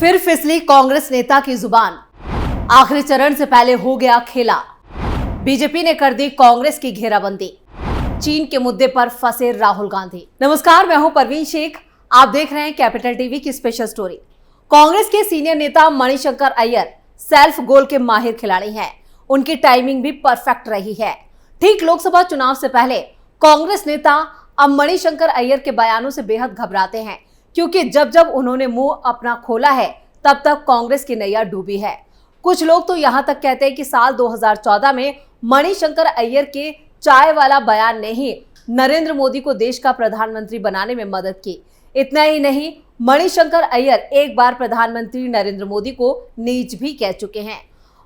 फिर फिसली कांग्रेस नेता की जुबान। आखिरी चरण से पहले हो गया खेला। बीजेपी ने कर दी कांग्रेस की घेराबंदी। चीन के मुद्दे पर फंसे राहुल गांधी। नमस्कार, मैं हूं परवीन शेख। आप देख रहे हैं कैपिटल टीवी की स्पेशल स्टोरी। कांग्रेस के सीनियर नेता मणिशंकर अय्यर सेल्फ गोल के माहिर खिलाड़ी हैं। उनकी टाइमिंग भी परफेक्ट रही है। ठीक लोकसभा चुनाव से पहले कांग्रेस नेता अब मणिशंकर अय्यर के बयानों से बेहद घबराते हैं, क्योंकि जब जब उन्होंने मुंह अपना खोला है तब तक कांग्रेस की नैया डूबी है। कुछ लोग तो यहां तक कहते हैं कि साल 2014 में मणिशंकर अय्यर के चाय वाला बयान ने ही नरेंद्र मोदी को देश का प्रधानमंत्री बनाने में मदद की। इतना ही नहीं, मणिशंकर अय्यर एक बार प्रधानमंत्री नरेंद्र मोदी को नीच भी कह चुके हैं।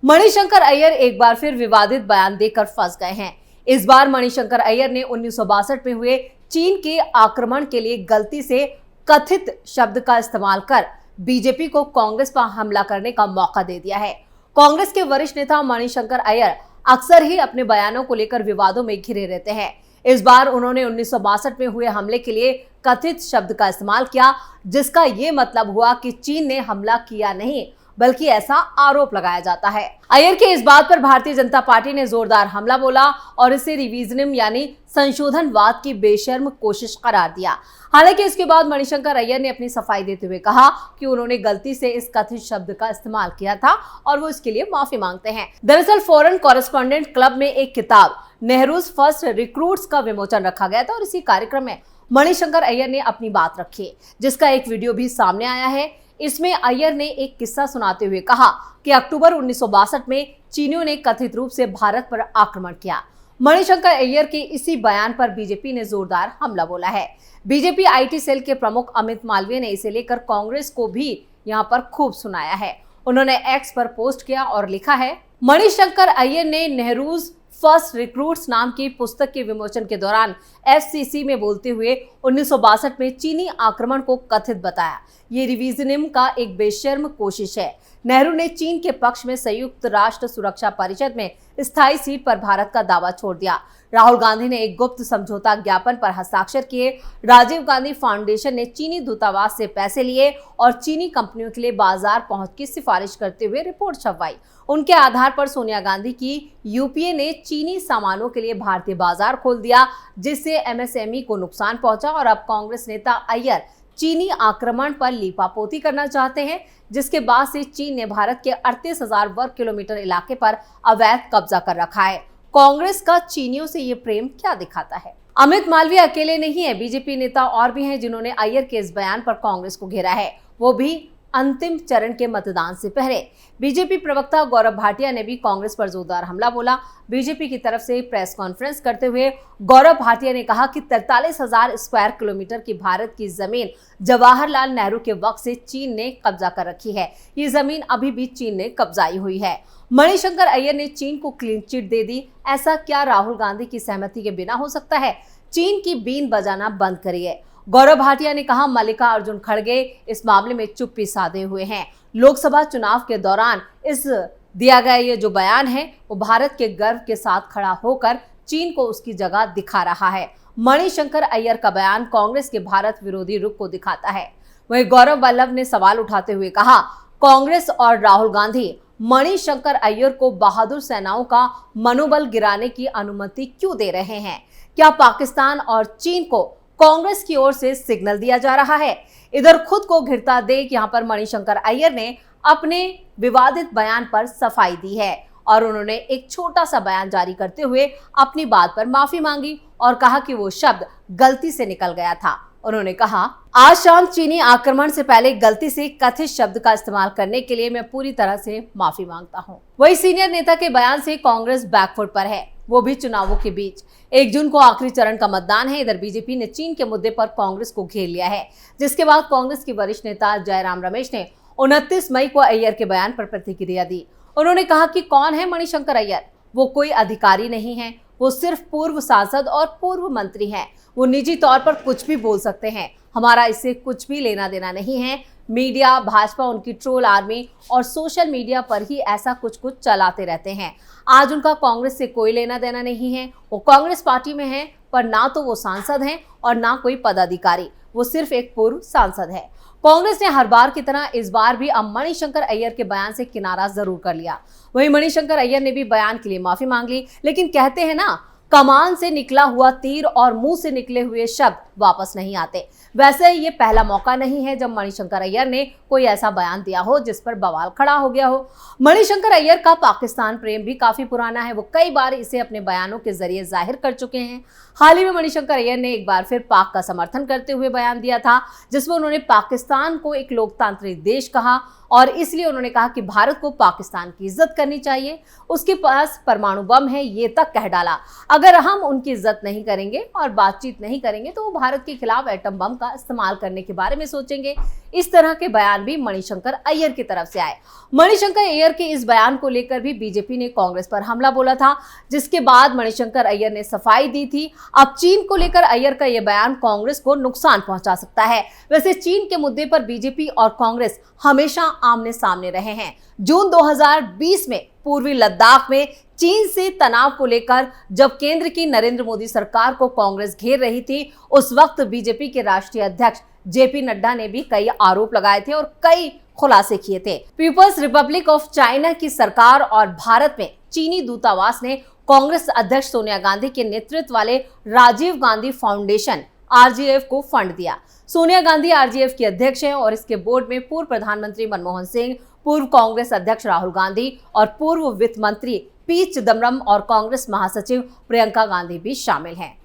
मणिशंकर अय्यर एक बार फिर विवादित बयान देकर फंस गए हैं। इस बार मणिशंकर अय्यर ने 1962 में हुए चीन के आक्रमण के लिए गलती से कथित शब्द का इस्तेमाल कर बीजेपी को कांग्रेस पर हमला करने का मौका दे दिया है। कांग्रेस के वरिष्ठ नेता मणिशंकर अय्यर अक्सर ही अपने बयानों को लेकर विवादों में घिरे रहते हैं। इस बार उन्होंने 1962 में हुए हमले के लिए कथित शब्द का इस्तेमाल किया, जिसका ये मतलब हुआ कि चीन ने हमला किया नहीं, बल्कि ऐसा आरोप लगाया जाता है। अय्यर के इस बात पर भारतीय जनता पार्टी ने जोरदार हमला बोला और इसे रिविजनिज्म यानी संशोधनवाद की बेशर्म कोशिश करार दिया। हालांकि इसके बाद मणिशंकर अय्यर ने अपनी सफाई देते हुए कहा कि उन्होंने गलती से इस कथित शब्द का इस्तेमाल किया था और वो इसके लिए माफी मांगते हैं। दरअसल फॉरेन कॉरेस्पॉन्डेंट क्लब में एक किताब नेहरूज फर्स्ट रिक्रूट्स का विमोचन रखा गया था और इसी कार्यक्रम में मणिशंकर अय्यर ने अपनी बात रखी, जिसका एक वीडियो भी सामने आया है। इसमें अय्यर ने एक किस्सा सुनाते हुए कहा कि अक्टूबर 1962 में चीनियों ने कथित रूप से भारत पर आक्रमण किया। मणिशंकर अय्यर के इसी बयान पर बीजेपी ने जोरदार हमला बोला है। बीजेपी आईटी सेल के प्रमुख अमित मालवीय ने इसे लेकर कांग्रेस को भी यहां पर खूब सुनाया है। उन्होंने एक्स पर पोस्ट किया और लिखा है, मणिशंकर अय्यर ने नेहरूज फर्स्ट रिक्रूट्स नाम की पुस्तक के विमोचन के दौरान एफसीसी में बोलते हुए 1962 में चीनी आक्रमण को कथित बताया। ये रिविजनिज्म का एक बेशर्म कोशिश है। नेहरू ने चीन के पक्ष में संयुक्त राष्ट्र सुरक्षा परिषद में स्थायी सीट पर भारत का दावा छोड़ दिया। राहुल गांधी ने एक गुप्त समझौता ज्ञापन पर हस्ताक्षर किए। राजीव गांधी फाउंडेशन ने चीनी दूतावास से पैसे लिए और चीनी कंपनियों के लिए बाजार पहुंच की सिफारिश करते हुए रिपोर्ट छपवाई। उनके आधार पर सोनिया गांधी की यूपीए ने चीनी सामानों के लिए भारतीय बाजार खोल दिया, जिससे एमएसएमई को नुकसान पहुंचा। और अब कांग्रेस नेता अय्यर चीनी आक्रमण पर लीपापोती करना चाहते हैं, जिसके बाद से चीन ने भारत के 38,000 वर्ग किलोमीटर इलाके पर अवैध कब्जा कर रखा है। कांग्रेस का चीनियों से ये प्रेम क्या दिखाता है? अमित मालवीय अकेले नहीं है, बीजेपी नेता और भी हैं जिन्होंने अय्यर के इस बयान पर कांग्रेस को घेरा है, वो भी अंतिम चरण के मतदान से पहले। बीजेपी प्रवक्ता गौरव भाटिया ने भी कांग्रेस पर जोरदार हमला बोला। बीजेपी की तरफ से प्रेस कॉन्फ्रेंस करते हुए गौरव भाटिया ने कहा कि 43,000 स्क्वायर किलोमीटर की भारत की जमीन जवाहरलाल नेहरू के वक्त से चीन ने कब्जा कर रखी है। ये जमीन अभी भी चीन ने कब्जाई हुई है। मणिशंकर अय्यर ने चीन को क्लीन चिट दे दी। ऐसा क्या राहुल गांधी की सहमति के बिना हो सकता है? चीन की बीन बजाना बंद करिए। गौरव भाटिया ने कहा, मल्लिकार्जुन खड़गे इस मामले में चुप्पी साधे हुए हैं। लोकसभा चुनाव के दौरान इस दिया गया ये जो बयान है वो भारत के गर्व के साथ खड़ा होकर चीन को उसकी जगह दिखा रहा है। मणिशंकर अय्यर का बयान कांग्रेस के भारत विरोधी रुख को दिखाता है। वहीं गौरव वल्लभ ने सवाल उठाते हुए कहा, कांग्रेस और राहुल गांधी मणिशंकर अय्यर को बहादुर सेनाओं का मनोबल गिराने की अनुमति क्यों दे रहे हैं? क्या पाकिस्तान और चीन को कांग्रेस की ओर से सिग्नल दिया जा रहा है? इधर खुद को घिरता देख यहां पर मणिशंकर अय्यर ने अपने विवादित बयान पर सफाई दी है और उन्होंने एक छोटा सा बयान जारी करते हुए अपनी बात पर माफी मांगी और कहा कि वो शब्द गलती से निकल गया था। उन्होंने कहा, आज शाम चीनी आक्रमण से पहले गलती से कथित शब्द का इस्तेमाल करने के लिए मैं पूरी तरह से माफी मांगता हूं। वही सीनियर नेता के बयान से कांग्रेस बैकफुट पर है, वो भी चुनावों के बीच। 1 जून को आखिरी चरण का मतदान है। इधर बीजेपी ने चीन के मुद्दे पर कांग्रेस को घेर लिया है, जिसके बाद कांग्रेस की वरिष्ठ नेता जयराम रमेश ने 29 मई को अय्यर के बयान पर प्रतिक्रिया दी। उन्होंने कहा कि कौन है मणिशंकर अय्यर? वो कोई अधिकारी नहीं है, वो सिर्फ पूर्व सांसद और पूर्व मंत्री हैं। वो निजी तौर पर कुछ भी बोल सकते हैं, हमारा इससे कुछ भी लेना देना नहीं है। मीडिया, भाजपा, उनकी ट्रोल आर्मी और सोशल मीडिया पर ही ऐसा कुछ चलाते रहते हैं। आज उनका कांग्रेस से कोई लेना देना नहीं है। वो कांग्रेस पार्टी में हैं, पर ना तो वो सांसद हैं और ना कोई पदाधिकारी, वो सिर्फ एक पूर्व सांसद है। कांग्रेस ने हर बार की तरह इस बार भी अब मणिशंकर अय्यर के बयान से किनारा जरूर कर लिया। वहीं मणिशंकर अय्यर ने भी बयान के लिए माफी मांग ली, लेकिन कहते हैं ना, कमान से निकला हुआ तीर और मुंह से निकले हुए शब्द वापस नहीं आते। वैसे ये पहला मौका नहीं है जब मणिशंकर अय्यर ने कोई ऐसा बयान दिया हो जिस पर बवाल खड़ा हो गया हो। मणिशंकर अय्यर का पाकिस्तान प्रेम भी काफी पुराना है। वो कई बार इसे अपने बयानों के जरिए जाहिर कर चुके हैं। हाल ही में मणिशंकर अय्यर ने एक बार फिर पाक का समर्थन करते हुए बयान दिया था, जिसमें उन्होंने पाकिस्तान को एक लोकतांत्रिक देश कहा और इसलिए उन्होंने कहा कि भारत को पाकिस्तान की इज्जत करनी चाहिए, उसके पास परमाणु बम है, ये तक कह डाला। अगर हम उनकी इज्जत नहीं करेंगे और बातचीत नहीं करेंगे तो वो भारत के खिलाफ एटम बम का इस्तेमाल करने के बारे में सोचेंगे। इस तरह के बयान भी मणिशंकर अय्यर की तरफ से आए। मणिशंकर अय्यर के इस बयान को लेकर भी बीजेपी ने कांग्रेस पर हमला बोला था, जिसके बाद मणिशंकर अय्यर ने सफाई दी थी। अब चीन को लेकर अय्यर का यह बयान कांग्रेस को नुकसान पहुंचा सकता है। वैसे चीन के मुद्दे पर बीजेपी और कांग्रेस हमेशा आमने सामने रहे हैं। जून 2020 में पूर्वी लद्दाख में चीन से तनाव को लेकर जब केंद्र की नरेंद्र मोदी सरकार को कांग्रेस घेर रही थी, उस वक्त बीजेपी के राष्ट्रीय अध्यक्ष जेपी नड्डा ने भी कई आरोप लगाए थे और कई खुलासे किए थे। पीपल्स रिपब्लिक ऑफ चाइना की सरकार और भारत में चीनी दूतावास ने कांग्रेस अध्यक्ष सोनिया गांधी के नेतृत्व वाले राजीव गांधी फाउंडेशन आरजीएफ को फंड दिया। सोनिया गांधी आरजीएफ की अध्यक्ष हैं और इसके बोर्ड में पूर्व प्रधानमंत्री मनमोहन सिंह, पूर्व कांग्रेस अध्यक्ष राहुल गांधी और पूर्व वित्त मंत्री पी चिदम्बरम और कांग्रेस महासचिव प्रियंका गांधी भी शामिल हैं।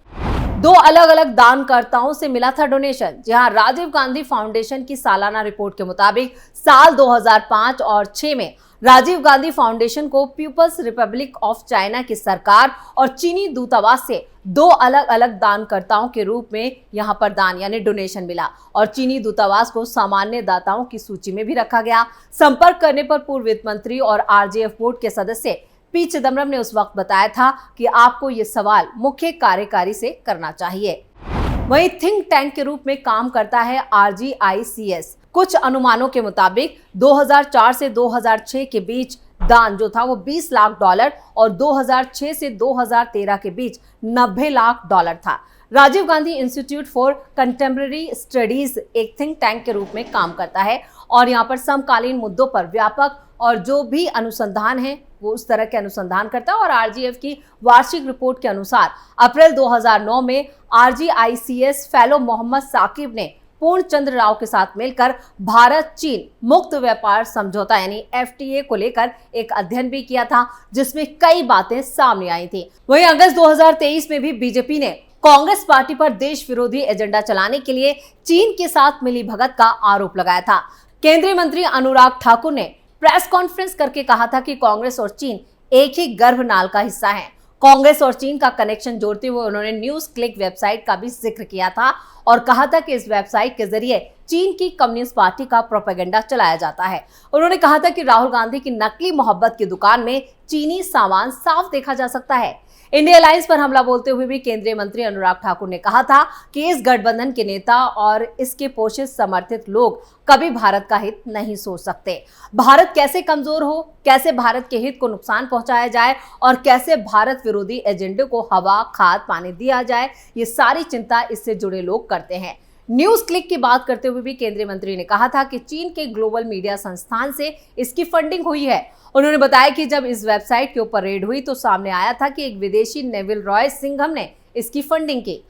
दो अलग अलग दानकर्ताओं से मिला था डोनेशन। जहां राजीव गांधी फाउंडेशन की सालाना रिपोर्ट के मुताबिक साल 2005 और 6 में राजीव गांधी फाउंडेशन को पीपल्स रिपब्लिक ऑफ चाइना की सरकार और चीनी दूतावास से दो अलग अलग दानकर्ताओं के रूप में यहां पर दान यानी डोनेशन मिला और चीनी दूतावास को सामान्य दाताओं की सूची में भी रखा गया। संपर्क करने पर पूर्व वित्त मंत्री और आरजीएफ बोर्ड के सदस्य पी चिदम्बरम ने उस वक्त बताया था कि आपको ये सवाल मुख्य कार्यकारी से करना चाहिए। वहीं थिंक टैंक के रूप में काम करता है आरजीआईसीएस। कुछ अनुमानों के मुताबिक 2004 से 2006 के बीच दान जो था वो $20 लाख और 2006 से 2013 के बीच $90 लाख था। Rajiv Gandhi institute for contemporary studies एक थिंक टैंक के रूप में काम करता है और यहाँ पर समकालीन मुद्दों पर व्यापक और जो भी अनुसंधान है वो उस तरह के अनुसंधान करता है। और आरजीएफ की वार्षिक रिपोर्ट के अनुसार अप्रैल 2009 में आरजीआईसीएस फेलो मोहम्मद साकिब ने पूर्ण चंद्र राव के साथ मिलकर भारत चीन मुक्त व्यापार समझौता यानी एफटीए को लेकर एक अध्ययन भी किया था, जिसमें कई बातें सामने आई थी। वहीं अगस्त 2023 में भी बीजेपी ने कांग्रेस पार्टी पर देश विरोधी एजेंडा चलाने के लिए चीन के साथ मिली भगत का आरोप लगाया था। केंद्रीय मंत्री अनुराग ठाकुर ने प्रेस कॉन्फ्रेंस करके कहा था कि कांग्रेस और चीन एक ही गर्भनाल का हिस्सा हैं। कांग्रेस और चीन का कनेक्शन जोड़ते हुए उन्होंने न्यूज क्लिक वेबसाइट का भी जिक्र किया था और कहा था कि इस वेबसाइट के जरिए चीन की कम्युनिस्ट पार्टी का प्रोपेगेंडा चलाया जाता है। उन्होंने कहा था कि राहुल गांधी की नकली मोहब्बत की दुकान में चीनी सामान साफ देखा जा सकता है। इंडिया अलायंस पर हमला बोलते हुए भी केंद्रीय मंत्री अनुराग ठाकुर ने कहा था कि इस गठबंधन के नेता और इसके पोषित समर्थित लोग कभी भारत का हित नहीं सोच सकते। भारत कैसे कमजोर हो, कैसे भारत के हित को नुकसान पहुंचाया जाए और कैसे भारत विरोधी एजेंडे को हवा खाद पानी दिया जाए, ये सारी चिंता इससे जुड़े लोग करते हैं। न्यूज क्लिक की बात करते हुए भी केंद्रीय मंत्री ने कहा था कि चीन के ग्लोबल मीडिया संस्थान से इसकी फंडिंग हुई है। उन्होंने बताया कि जब इस वेबसाइट के ऊपर रेड हुई तो सामने आया था कि एक विदेशी नेविल रॉय सिंघम ने इसकी फंडिंग की।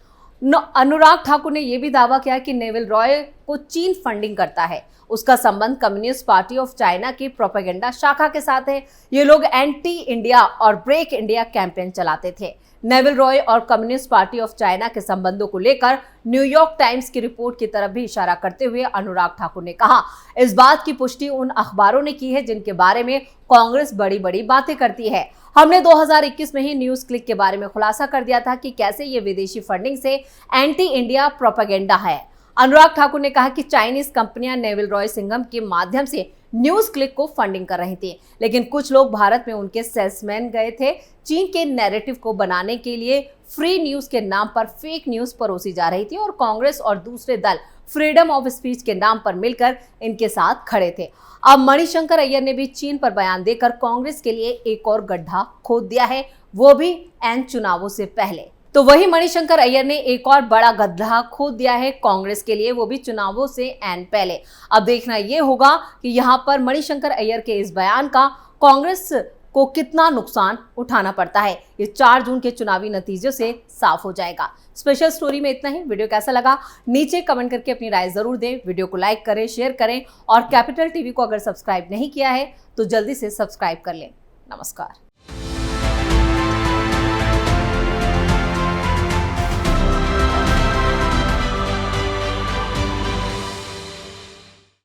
अनुराग ठाकुर ने यह भी दावा किया कि नेविल रॉय को चीन फंडिंग करता है। उसका संबंध कम्युनिस्ट पार्टी ऑफ चाइना की प्रोपेगेंडा शाखा के साथ है। ये लोग एंटी इंडिया और ब्रेक इंडिया कैंपेन चलाते थे। नेविल रॉय और कम्युनिस्ट पार्टी ऑफ चाइना के संबंधों को लेकर न्यूयॉर्क टाइम्स की रिपोर्ट की तरफ भी इशारा करते हुए अनुराग ठाकुर ने कहा, इस बात की पुष्टि उन अखबारों ने की है जिनके बारे में कांग्रेस बड़ी बड़ी बातें करती है। हमने 2021 में ही न्यूज क्लिक के बारे में खुलासा कर दिया था कि कैसे ये विदेशी फंडिंग से एंटी इंडिया प्रोपेगेंडा है। अनुराग ठाकुर ने कहा कि चाइनीज कंपनियां नेविल रॉय सिंघम के माध्यम से न्यूज क्लिक को फंडिंग कर रही थी, लेकिन कुछ लोग भारत में उनके सेल्समैन गए थे। चीन के नैरेटिव को बनाने के लिए फ्री न्यूज के नाम पर फेक न्यूज परोसी जा रही थी और कांग्रेस और दूसरे दल फ्रीडम ऑफ स्पीच के नाम पर मिलकर इनके साथ खड़े थे। अब मणिशंकर अय्यर ने भी चीन पर बयान देकर कांग्रेस के लिए एक और गड्ढा खोद दिया है, वो भी एन चुनावों से पहले। तो वही मणिशंकर अय्यर ने एक और बड़ा गड्ढा खोद दिया है कांग्रेस के लिए, वो भी चुनावों से ऐन पहले। अब देखना यह होगा कि यहां पर मणिशंकर अय्यर के इस बयान का कांग्रेस को कितना नुकसान उठाना पड़ता है। ये 4 जून के चुनावी नतीजों से साफ हो जाएगा। स्पेशल स्टोरी में इतना ही। वीडियो कैसा लगा नीचे कमेंट करके अपनी राय जरूर दें। वीडियो को लाइक करें, शेयर करें और कैपिटल टीवी को अगर सब्सक्राइब नहीं किया है तो जल्दी से सब्सक्राइब कर लें। नमस्कार।